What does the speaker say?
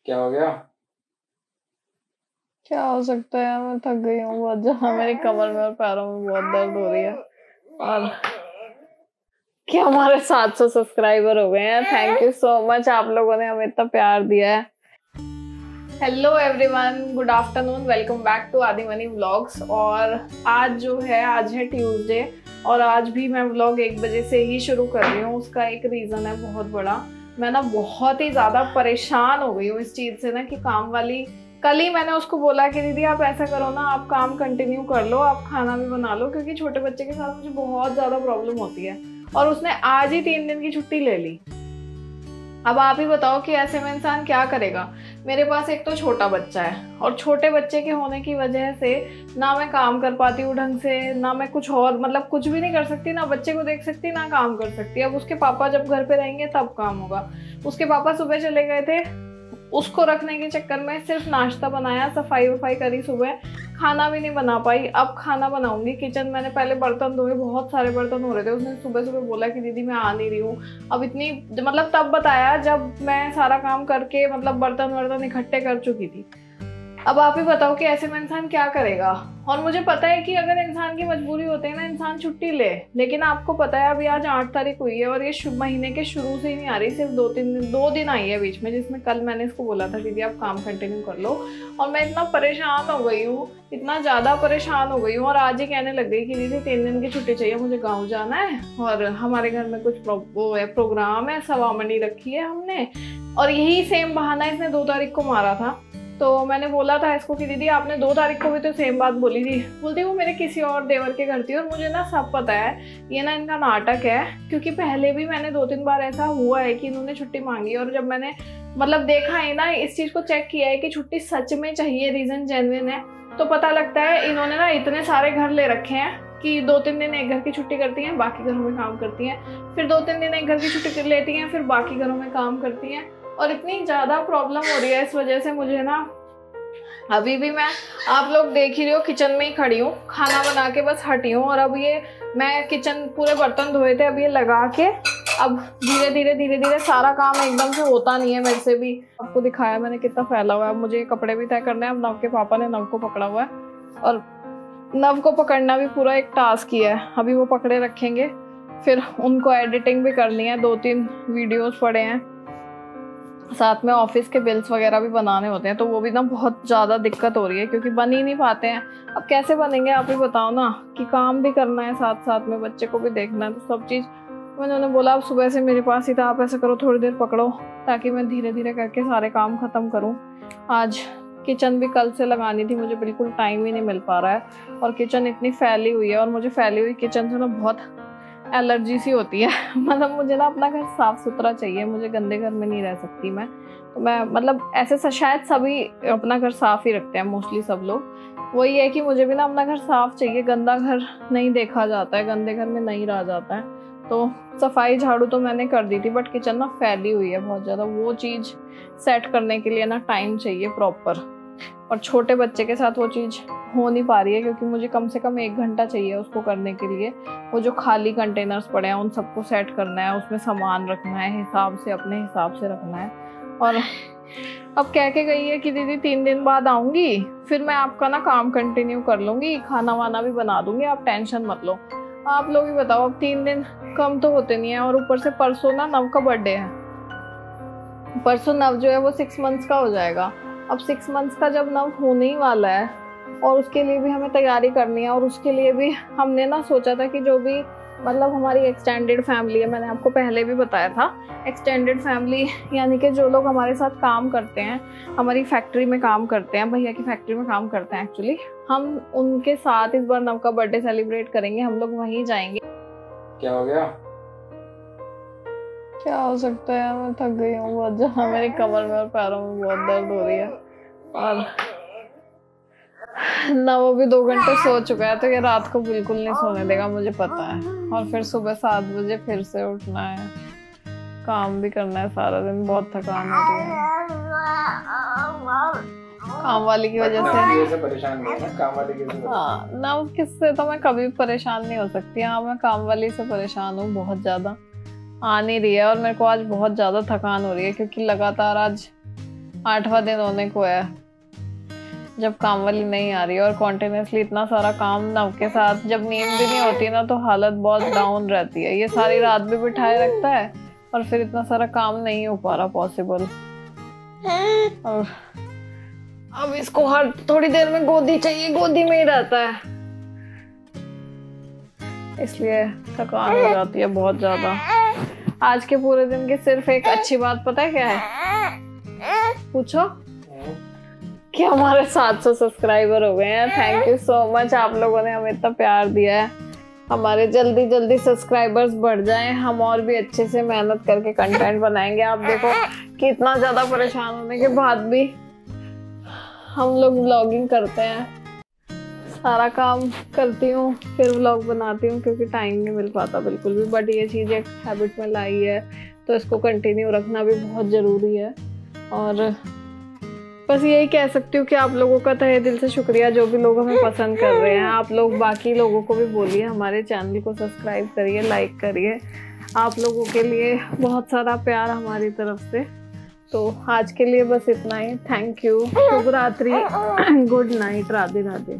क्या हो गया? क्या हो सकता है यार, मैं थक गई हूँ बहुत ज्यादा। मेरी कमर में और पैरों में बहुत दर्द हो रही है। और क्या हमारे 700 सब्सक्राइबर हो गए हैं। थैंक यू सो मच, आप लोगों ने हमें इतना प्यार दिया है। Hello everyone, good afternoon, welcome back to Adi money vlogs. और आज है ट्यूसडे और आज भी मैं व्लॉग 1 बजे से ही शुरू कर रही हूँ। उसका एक रीज़न है बहुत बड़ा। मैं ना बहुत ही ज़्यादा परेशान हो गई हूँ इस चीज़ से ना कि काम वाली, कल ही मैंने उसको बोला कि दीदी आप ऐसा करो ना, आप काम कंटिन्यू कर लो, आप खाना भी बना लो, क्योंकि छोटे बच्चे के साथ मुझे बहुत ज़्यादा प्रॉब्लम होती है। और उसने आज ही 3 दिन की छुट्टी ले ली। अब आप ही बताओ कि ऐसे में इंसान क्या करेगा। मेरे पास एक तो छोटा बच्चा है और छोटे बच्चे के होने की वजह से ना मैं काम कर पाती हूँ ढंग से, ना मैं कुछ और मतलब कुछ भी नहीं कर सकती, ना बच्चे को देख सकती, ना काम कर सकती। अब उसके पापा जब घर पे रहेंगे तब काम होगा। उसके पापा सुबह चले गए थे, उसको रखने के चक्कर में सिर्फ नाश्ता बनाया, सफाई वफाई करी, सुबह खाना भी नहीं बना पाई। अब खाना बनाऊंगी। किचन मैंने पहले बर्तन धोए, बहुत सारे बर्तन हो रहे थे। उसने सुबह सुबह बोला कि दीदी मैं आ नहीं रही हूँ। अब इतनी मतलब तब बताया जब मैं सारा काम करके मतलब बर्तन वर्तन इकट्ठे कर चुकी थी। अब आप ही बताओ कि ऐसे में इंसान क्या करेगा। और मुझे पता है कि अगर इंसान की मजबूरी होती है ना, इंसान छुट्टी ले, लेकिन आपको पता है अभी आज 8 तारीख हुई है और ये महीने के शुरू से ही नहीं आ रही, सिर्फ 2 दिन आई है बीच में, जिसमें कल मैंने इसको बोला था दीदी आप काम कंटिन्यू कर लो। और मैं इतना परेशान हो गई हूँ, इतना ज़्यादा परेशान हो गई हूँ, और आज ही कहने लग गई कि दीदी 3 दिन की छुट्टी चाहिए, मुझे गाँव जाना है और हमारे घर में कुछ प्रोग्राम है, सवामनी रखी है हमने। और यही सेम बहाना इसने 2 तारीख को मारा था। तो मैंने बोला था इसको कि दीदी आपने 2 तारीख को भी तो सेम बात बोली थी। बोलती वो मेरे किसी और देवर के घर थी। और मुझे ना सब पता है ये ना इनका नाटक है, क्योंकि पहले भी मैंने 2-3 बार ऐसा हुआ है कि इन्होंने छुट्टी मांगी और जब मैंने मतलब देखा है ना, इस चीज़ को चेक किया है कि छुट्टी सच में चाहिए, रीज़न जेन्युइन है, तो पता लगता है इन्होंने ना इतने सारे घर ले रखे हैं कि 2-3 दिन एक घर की छुट्टी करती हैं, बाकी घरों में काम करती हैं, फिर 2-3 दिन एक घर की छुट्टी लेती हैं, फिर बाकी घरों में काम करती हैं। और इतनी ज़्यादा प्रॉब्लम हो रही है इस वजह से मुझे ना। अभी भी मैं, आप लोग देख ही रहे हो, किचन में ही खड़ी हूँ, खाना बना के बस हटी हूँ। और अब ये मैं किचन पूरे बर्तन धोए थे, अब ये लगा के अब धीरे धीरे सारा काम एकदम से होता नहीं है मेरे से भी। आपको दिखाया मैंने कितना फैला हुआ है। अब मुझे ये कपड़े भी तय करने हैं। अब नव के पापा ने नव को पकड़ा हुआ है और नव को पकड़ना भी पूरा एक टास्क ही है। अभी वो पकड़े रखेंगे, फिर उनको एडिटिंग भी करनी है, 2-3 वीडियोस पड़े हैं, साथ में ऑफिस के बिल्स वगैरह भी बनाने होते हैं, तो वो भी ना बहुत ज़्यादा दिक्कत हो रही है क्योंकि बन ही नहीं पाते हैं। अब कैसे बनेंगे आप ही बताओ ना, कि काम भी करना है साथ साथ में, बच्चे को भी देखना है, तो सब चीज़ मैंने उन्हें बोला अब सुबह से मेरे पास ही था, आप ऐसा करो थोड़ी देर पकड़ो ताकि मैं धीरे धीरे करके सारे काम ख़त्म करूँ। आज किचन भी कल से लगानी थी, मुझे बिल्कुल टाइम ही नहीं मिल पा रहा है और किचन इतनी फैली हुई है और मुझे फैली हुई किचन से ना बहुत एलर्जी सी होती है। मतलब मुझे ना अपना घर साफ सुथरा चाहिए, मुझे गंदे घर में नहीं रह सकती मैं। तो मैं मतलब ऐसे शायद सभी अपना घर साफ ही रखते हैं, मोस्टली सब लोग। वही है कि मुझे भी ना अपना घर साफ चाहिए, गंदा घर नहीं देखा जाता है, गंदे घर में नहीं रहा जाता है। तो सफाई झाड़ू तो मैंने कर दी थी, बट किचन ना फैली हुई है बहुत ज़्यादा, वो चीज़ सेट करने के लिए ना टाइम चाहिए प्रॉपर। और छोटे बच्चे के साथ वो चीज़ हो नहीं पा रही है क्योंकि मुझे कम से कम 1 घंटा चाहिए उसको करने के लिए। वो जो खाली कंटेनर्स पड़े हैं उन सबको सेट करना है, उसमें सामान रखना है, हिसाब से अपने हिसाब से रखना है। और अब कह के गई है कि दीदी 3 दिन बाद आऊँगी, फिर मैं आपका ना काम कंटिन्यू कर लूँगी, खाना वाना भी बना दूँगी, आप टेंशन मत लो। आप लोग ही बताओ, अब 3 दिन कम तो होते नहीं है। और ऊपर से परसों ना नव का बर्थडे है, परसों नव जो है वो 6 मंथ्स का हो जाएगा। अब 6 मंथ्स का जब नव होने ही वाला है और उसके लिए भी हमें तैयारी करनी है, और उसके लिए भी हमने ना सोचा था कि जो भी मतलब हमारी एक्सटेंडेड फैमिली है, मैंने आपको पहले भी बताया था, एक्सटेंडेड फैमिली यानी कि जो लोग हमारे साथ काम करते हैं, हमारी फैक्ट्री में काम करते हैं, भैया की फैक्ट्री में काम करते हैं एक्चुअली, हम उनके साथ इस बार नव का बर्थडे सेलिब्रेट करेंगे, हम लोग वहीं जाएंगे। क्या हो गया? क्या हो सकता है यार, मैं थक गई हूँ बहुत ज्यादा। मेरी कमर में और पैरों में बहुत दर्द हो रही है और ना वो भी 2 घंटे सो चुका है, तो ये रात को बिल्कुल नहीं सोने देगा, मुझे पता है। और फिर सुबह 7 बजे फिर से उठना है, काम भी करना है सारा दिन, बहुत थकान हो रही है काम वाली की वजह से। परेशान नहीं है काम वाली की? हाँ ना, किससे तो मैं कभी परेशान नहीं हो सकती। हाँ मैं काम वाली से परेशान हूँ बहुत ज्यादा, आ नहीं रही है और मेरे को आज बहुत ज्यादा थकान हो रही है क्योंकि लगातार आज 8वां दिन होने को है जब काम वाली नहीं आ रही है, और कॉन्टिन्यूसली इतना सारा काम नव के साथ, जब नींद भी नहीं होती ना तो हालत बहुत डाउन रहती है। ये सारी रात भी बिठाए रखता है और फिर इतना सारा काम नहीं हो पा रहा पॉसिबल। और अब इसको हर थोड़ी देर में गोदी चाहिए, गोदी में ही रहता है, इसलिए थकान हो जाती है बहुत ज्यादा। आज के पूरे दिन की सिर्फ एक अच्छी बात पता है क्या है? पूछो। कि हमारे 700 सब्सक्राइबर हो गए हैं। थैंक यू सो मच, आप लोगों ने हमें इतना प्यार दिया है। हमारे जल्दी जल्दी सब्सक्राइबर्स बढ़ जाएं, हम और भी अच्छे से मेहनत करके कंटेंट बनाएंगे। आप देखो कि इतना ज़्यादा परेशान होने के बाद भी हम लोग व्लॉगिंग करते हैं। सारा काम करती हूँ फिर व्लॉग बनाती हूँ, क्योंकि टाइम नहीं मिल पाता बिल्कुल भी। बट ये चीज़ एक हैबिट में लाई है तो इसको कंटिन्यू रखना भी बहुत ज़रूरी है। और बस यही कह सकती हूँ कि आप लोगों का तहे दिल से शुक्रिया, जो भी लोग हमें पसंद कर रहे हैं। आप लोग बाकी लोगों को भी बोलिए हमारे चैनल को सब्सक्राइब करिए, लाइक करिए। आप लोगों के लिए बहुत सारा प्यार हमारी तरफ से। तो आज के लिए बस इतना ही। थैंक यू, शुभ रात्रि, गुड नाइट, राधे राधे।